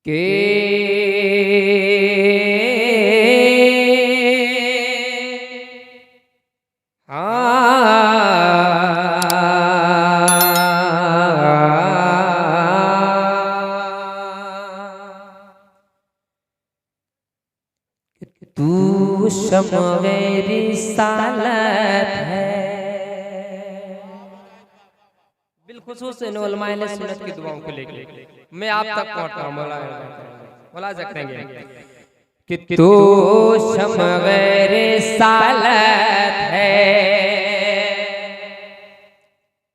के तू शम्वे रिसालत है। बिलखुसूस उलमाए सुन्नत की दुआओं को लेकर मैं आप तक पहुंचता हूं। मुलाजा करेंगे कि तू शम्वे रिसालत है,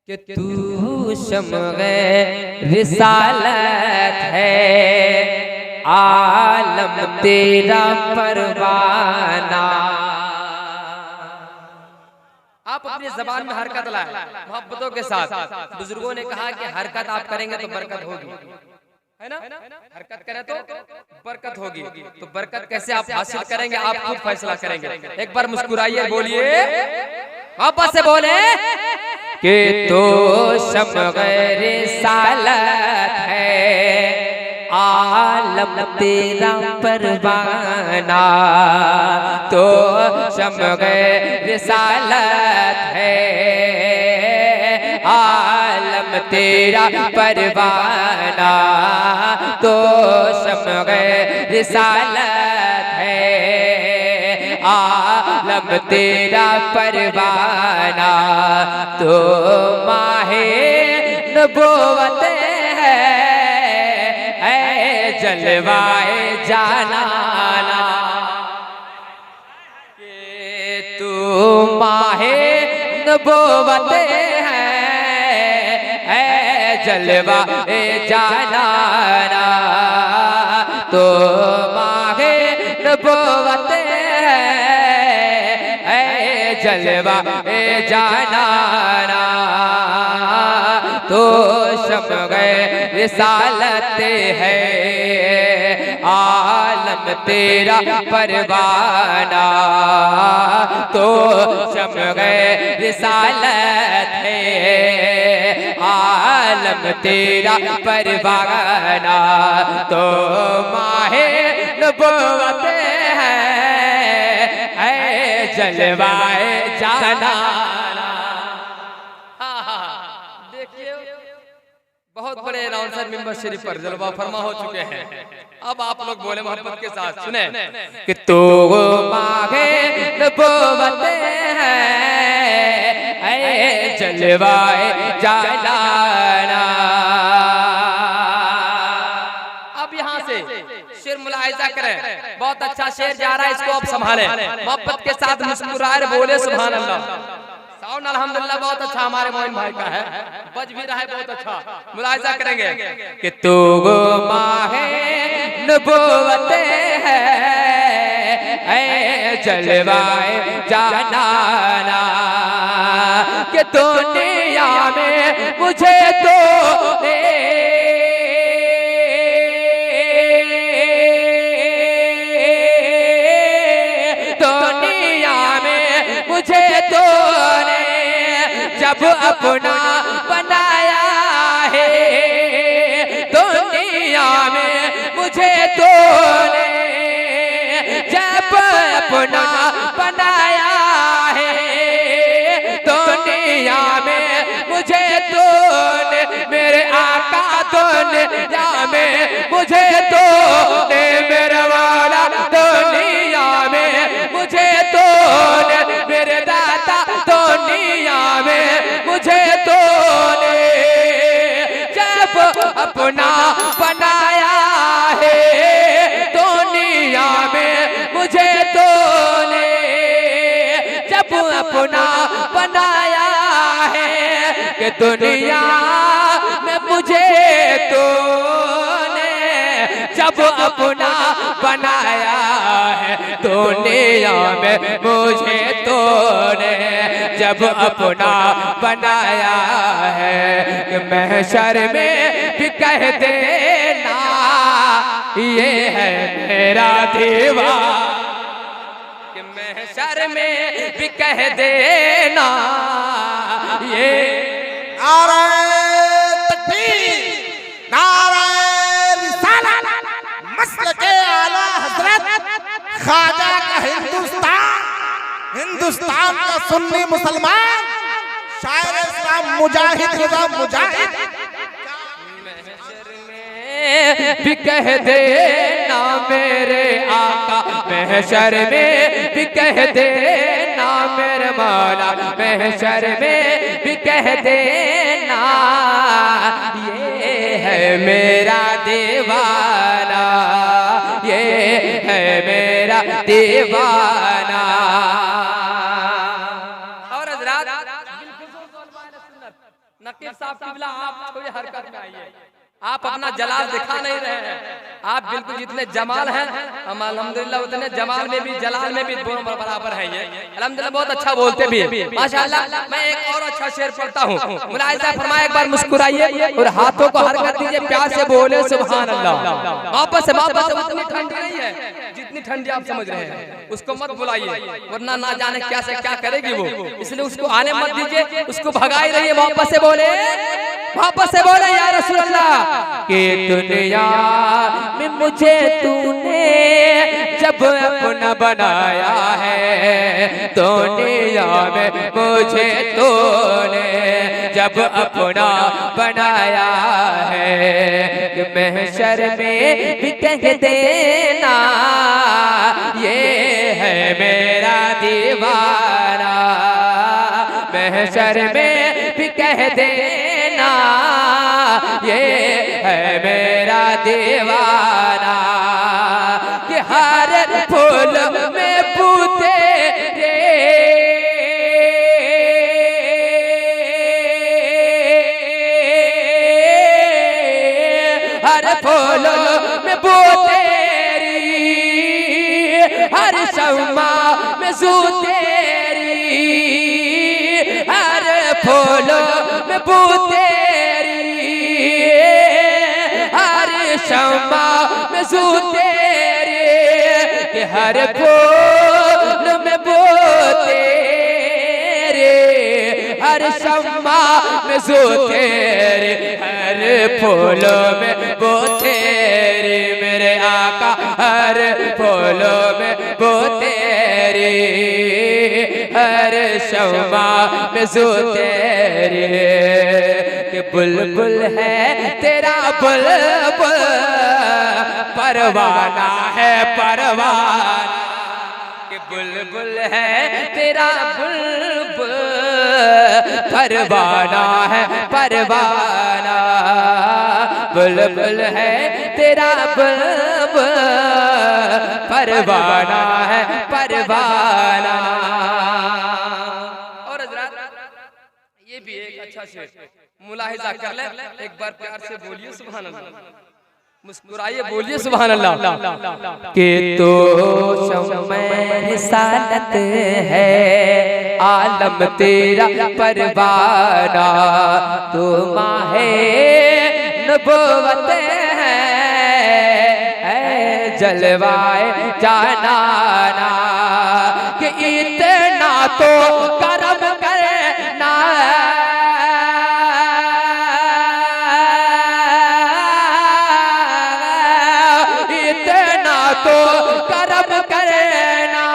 कि तू शम्वे रिसालत है, आलम तेरा परवाना। आप अपनी जबान में हरकत लाए मोहब्बतों के साथ। बुजुर्गों ने कहा कि हरकत आप करेंगे तो बरकत होगी, है ना? हरकत करें तो बरकत होगी। तो बरकत कैसे आप हासिल करेंगे, आप खुद फैसला करेंगे। एक बार मुस्कुराइए, बोलिए, वापस से बोले कि तो शम्वे रिसालत है, आलम तेरा परवाना। तो शम्वे रिसालत है, आलम तेरा परवाना। तो शम्वे रिसालत है, आलम तेरा परवाना। तो माहे नबूवत है, जलवाए जानाना। के तू माहे नबूवत है, जलवाए जानाना। तो माहे नबूवत है, जलवाए जानाना। तो शम्वे रिसालत है, आलम तेरा परवाना। तो शम्वे रिसालत है, आलम तेरा परवाना। तो माहे नबूवत है, जलवाए जाना। बहुत बड़े अनाउंसर मिंबर शरीफ पर जलवा फरमा हो चुके हैं। अब आप लोग बोले मोहब्बत के साथ, सुने कि तो माहे नबूवत है, जलवाए जाना। अब यहाँ से शेर मुलाहिजा करें, बहुत अच्छा शेर जा रहा है, इसको अब संभालें। मोहब्बत के साथ मुस्कुराए, बोले सुभान अल्लाह। साउंड अल्हम्दुलिल्लाह बहुत अच्छा हमारे मोइन भाई का है, बज भी रहा है बहुत अच्छा। मुलाहिजा करेंगे कि तू माहे नबूवत है, जलवाए जानाना। कि दुनिया में मुझे तो दुनिया में मुझे तो जब अपना बनाया है, दुनिया में मुझे तूने जब अपना बनाया है, दुनिया में मुझे तूने मेरे आका, दुनिया में मुझे तूने मेरे वाला, दुनिया में मुझे तूने मेरे दाता, दुनिया में मुझे तूने जब अपना बनाया है, दुनिया में मुझे तूने जब अपना बनाया है। कि दुनिया में मुझे तूने जब अपना बनाया है, दुनिया में मुझे तूने जब अपना बनाया है। कि महशर में भी कह देना ये है मेरा दीवा, कि महशर में भी कह देना ये। नारे तकबीर, नारे रिसालत, खाजा का हिंदुस्तान, हिंदुस्तान का सुन्नी मुसलमान, शायर इस्लाम मुजाहिद रज़ा मुजाहिद भी कह देना मेरे आका, महशर में भी कह देना मेरे मौला, महशर में भी कह देना ये है मेरा दीवाना, ये है मेरा दीवाना। और हज़रात नकीब साहब किबला आप थोड़ी हरकत में आइए, आप अपना जलाल दिखा नहीं रहे हैं, आप बिल्कुल जितने जमाल हैं हम अल्हम्दुलिल्लाह उतने जमाल में भी जलाल में भी दोनों बराबर हैं। ये अल्हम्दुलिल्लाह बहुत अच्छा बोलते भी हैं माशाअल्लाह। मैं एक और अच्छा शेर पढ़ता हूँ, मुलाहिज़ा फरमाए, एक बार मुस्कुराइए और हाथों को हरकत दीजिए, प्यार से बोले सुभान अल्लाह। वापस से उतनी ठंडी नहीं है जितनी ठंडी आप समझ रहे हैं, उसको मत बुलाइए वरना ना जाने क्या से क्या करेगी वो, इसलिए उसको आने मत दीजिए, उसको भगाई रहिए। वापस से बोले या रसूल अल्लाह कि दुनिया में मुझे तूने जब अपना बनाया है, दुनिया में मुझे तूने जब अपना बनाया है, कि महशर में भी कह देना ये है मेरा दीवाना, महशर में भी कह देना ये है मेरा दीवाना, कि हर फूल में बूते रे, हर फूल में बूते री, हर शम्मा में सू तेरी, हर फूल में बूते शम्मा में सू तेरे, कि हर फूल में बो तेरे, हर शम्मा में सू तेरे, हर फूल में बो तेरे मेरे आका, हर फूल में बो तेरे, हर शम्मा में सू तेरे, कि बुलबुल है तेरा बुलबुल, परवाना है परवाना, कि बुलबुल है तेरा बुलबुल, परवाना है परवाना, बुलबुल है तेरा बुलबुल, परवाना है परवाना। और हज़रात ये भी एक अच्छा शेर मुलाहिजा कर ले, एक बार प्यार से बोलिए सुभान अल्लाह, मुस्कुराइए बोलिए सुभान अल्लाह। के तो शम्मे रिसालत है आलम तेरा परवाना, तो माहे नबुवत है जलवाए जानाना, कि इतना तो करम करना, तो करम करना,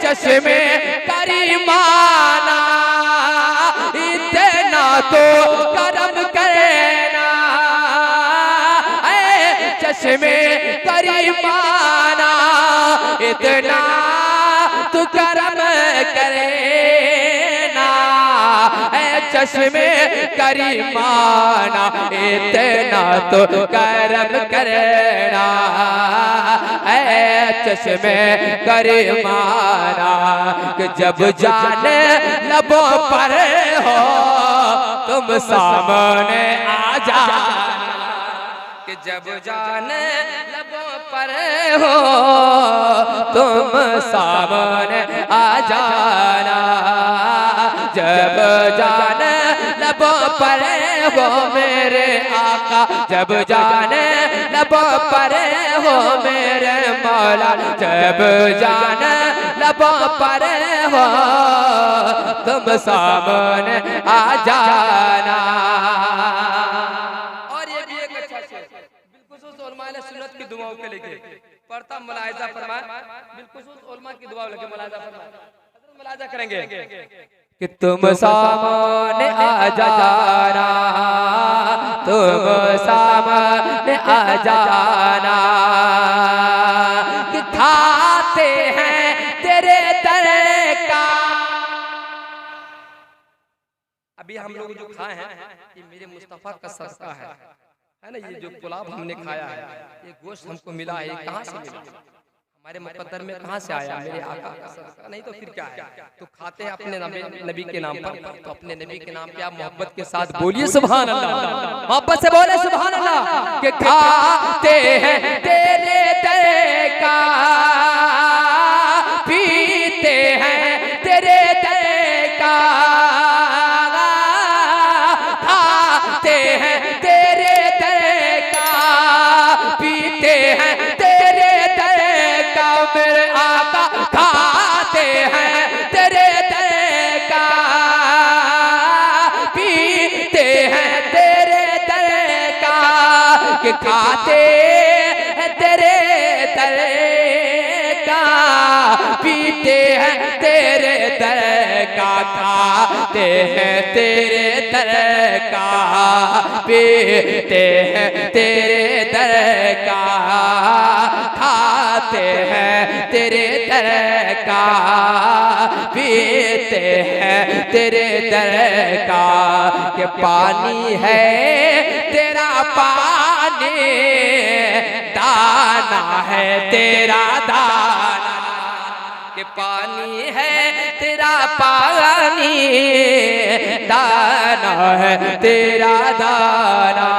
चश्मे करीमाना, इतना तो करम करना, चश्मे करीमाना, इतना तो करम करेना, चश्मे करीमाना, इतना तो करम करना, चश्मे करीमाना, कि जब जाने लबों पर हो तुम सामने आ जाना, कि जब जाने लबों पर हो तुम सामने आ जाना, जब जाने लबों पर हो मेरे आका, जब जाने लबों पर हो मेरे मौला, जब जाने लबों पर हो तुम सामने आ जाना। और ये भी एक अच्छा शेर बिल्कुल सुन्नत की दुआओं के लिए पढ़ता मुलाहिजा फरमाए, बिल्कुल उलमा की दुआ लगे मुलाहिजा फरमाए, मुलाहिजा करेंगे कि तुम सामने आ जाना, तुम सामने आ जाना, कि खाते हैं तेरे दर का। अभी हम लोग जो खाए हैं ये मेरे मुस्तफा का सदका है ना। ये जो पुलाव हमने खाया है, ये गोश्त हमको मिला है, ये कहाँ से मिला? हमारे मुकद्दर में कहाँ से आया? मेरे आका का सदका, नहीं तो फिर क्या है? तो खाते हैं अपने नबी के नाम पर, तो अपने नबी के नाम पे आप मोहब्बत के साथ बोलिए सुभान अल्लाह, मोहब्बत से बोले सुभान अल्लाह। कि खाते हैं तेरे दर का, पीते हैं तेरे दर का, खाते हैं तेरे दर का, पीते हैं तेरे दर का, मेरे आका खाते हैं तेरे दर का, पीते हैं तेरे दर का, कि खाते हैं तेरे दर का, पीते हैं तेरे दर का, खाते हैं तेरे दर का, पीते हैं तेरे दर का, खाते हैं तेरे दर का, पीते हैं तेरे दर का। कि पानी है तेरा पानी, दाना है तेरा दाना, कि पानी है तेरा पानी, दाना है तेरा दाना,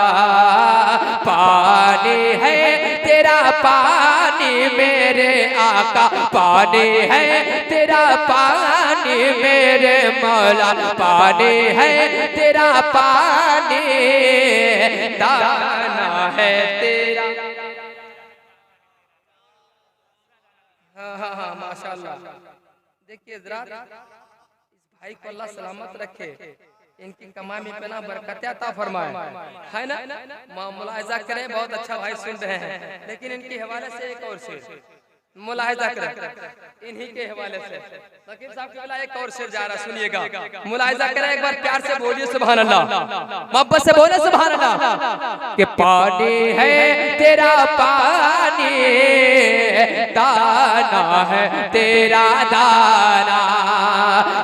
पानी है तेरा पानी मेरे आका, पानी है तेरा पानी मेरे मौला, पानी है तेरा पानी, दाना है तेरा। हाँ माशाल्लाह। देखिए जरा इस भाई को अल्लाह सलामत रखे, इनकी कमाई पे ना बरकत अता फरमाए, है ना। मुलाहिजा करें, बहुत अच्छा भाई सुन रहे हैं, लेकिन इनके हवाले से एक और शेर मुलाहिजा करें, इन्हीं के हवाले से फकीर साहब के वाला एक और शेर जा रहा, सुनिएगा, मुलाहिजा करें, एक बार प्यार से बोलिए सुभान अल्लाह, मोहब्बत से बोले सुभान अल्लाह। कि पानी है तेरा पानी, दाना है तेरा दाना,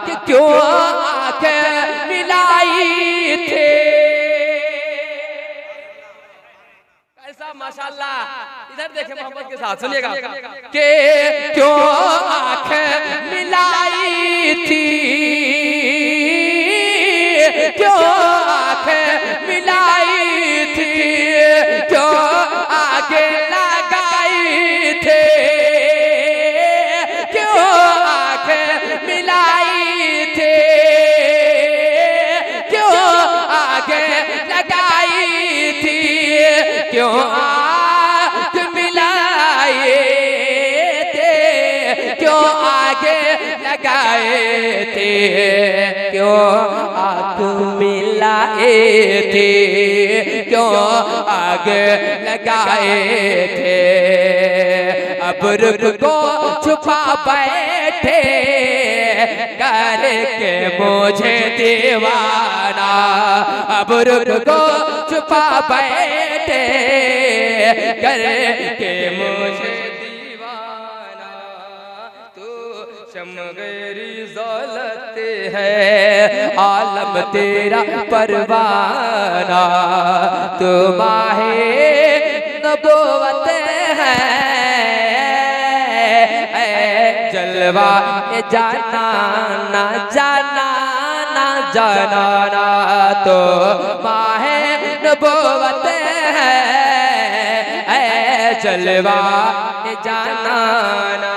कि क्यों आंखें मिलाई थे। कैसा माशाल्लाह, इधर देखे मोहब्बत के साथ सुनिएगा। कि क्यों आंखें मिलाई थी, क्यों आंखें मिलाई थी, क्यों आगे लगाई थे, क्यों आंखें मिलाई थे, क्यों आगे लगाई थी, क्यों आंख मिलाए थे, क्यों आगे लगाए थे, क्यों आंख मिलाए थे, क्यों आगे लगाए थे। अब रुख को छुपा बैठे करके मुझे दीवाना, अब रुख को छुपा बैठे करके मुझे दीवाना। तू शमगरी दौलत है आलम तेरा परवाना, तू माहे नबूवत है जलवा जाना ना जाना ना जाना ना, तो माहे नबूवत है जलवा जाना ना।